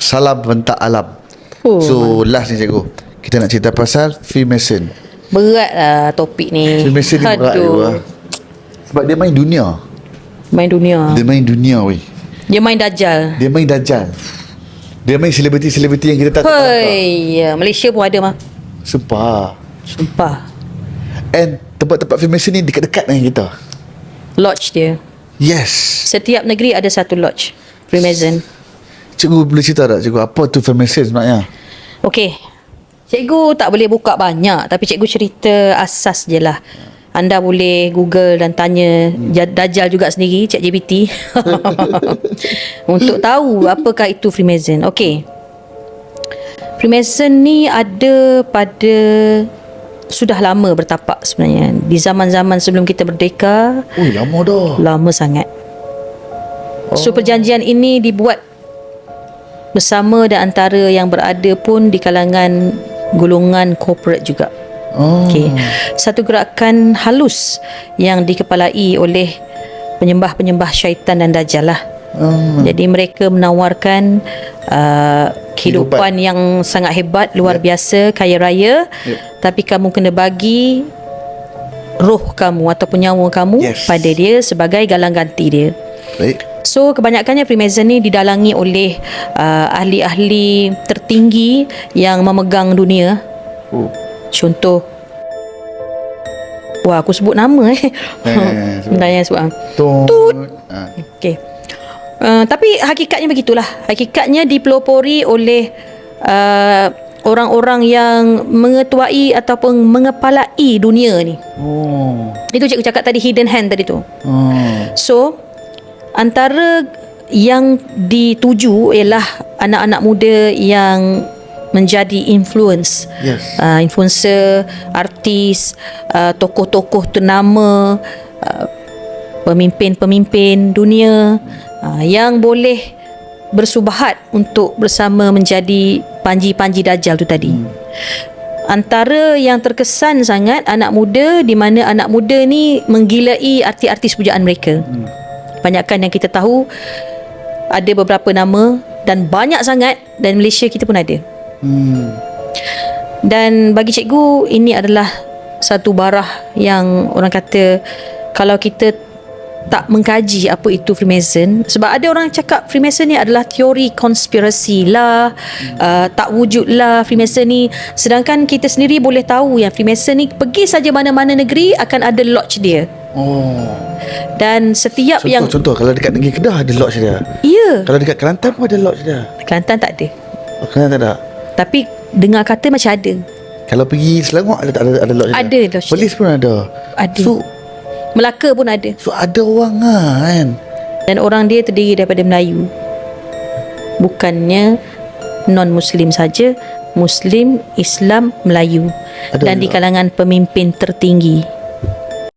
salam bentak alam. Oh, So last ni cikgu, kita nak cerita pasal Freemason. berat lah topik ni. Freemason ni berat juga. Sebab dia main dunia. Main dunia. Dia main dunia weh. Dia main Dajjal. Dia main Dajjal. Dia main selebriti-selebriti yang kita tak tahu. Hei, ya, Malaysia pun ada mah. Sumpah. Sumpah. And tempat-tempat Freemason ni dekat-dekat dengan kita. Lodge dia. Yes. Setiap negeri ada satu lodge Freemason. Cikgu boleh cerita tak cikgu, apa tu Freemason sebenarnya? Okey. Cikgu tak boleh buka banyak, tapi cikgu cerita asas je lah. Anda boleh Google dan tanya Dajjal juga sendiri, ChatGPT untuk tahu apakah itu Freemason. Okey. Freemason ni ada pada sudah lama bertapak sebenarnya. Di zaman-zaman sebelum kita merdeka. Ui, lama dah. Lama sangat. So perjanjian ini dibuat bersama dan antara yang berada pun di kalangan golongan corporate juga. Okey. Satu gerakan halus yang dikepalai oleh penyembah-penyembah syaitan dan Dajjal lah. Jadi mereka menawarkan kehidupan yang sangat hebat, luar biasa, kaya raya. Tapi kamu kena bagi roh kamu ataupun nyawa kamu pada dia sebagai galang ganti dia. Baik. So kebanyakannya Freemason ni didalangi oleh ahli-ahli tertinggi yang memegang dunia. Contoh, wah aku sebut nama sebenarnya sebut Tut. Okey. Tapi hakikatnya begitulah. Hakikatnya dipelopori oleh orang-orang yang mengetuai ataupun mengepalai dunia ni. Itu cikgu cakap tadi, hidden hand tadi tu. So antara yang dituju ialah anak-anak muda yang menjadi influence. Influencer, artis, tokoh-tokoh ternama, pemimpin-pemimpin dunia yang boleh bersubahat untuk bersama menjadi panji-panji Dajjal tu tadi. Antara yang terkesan sangat anak muda, di mana anak muda ni menggilai artis-artis pujaan mereka. Kebanyakan yang kita tahu ada beberapa nama dan banyak sangat, dan Malaysia kita pun ada. Dan bagi cikgu, ini adalah satu barah yang orang kata kalau kita tak mengkaji apa itu Freemason, sebab ada orang cakap Freemason ni adalah teori konspirasi lah, tak wujud lah Freemason ni, sedangkan kita sendiri boleh tahu yang Freemason ni pergi saja mana-mana negeri akan ada lodge dia. Dan setiap contoh kalau dekat negeri Kedah ada lodge dia. Ya. Kalau dekat Kelantan pun ada lodge dia. Kelantan tak ada. Kelantan tak ada. Tapi dengar kata macam ada. Kalau pergi Selangor ada lodge dia. Ada lodge. Polis pun ada. Ada. So Melaka pun ada. So ada orang kan. Dan orang dia terdiri daripada Melayu. Bukannya non-Muslim saja, Muslim, Islam, Melayu. Dan di kalangan pemimpin tertinggi.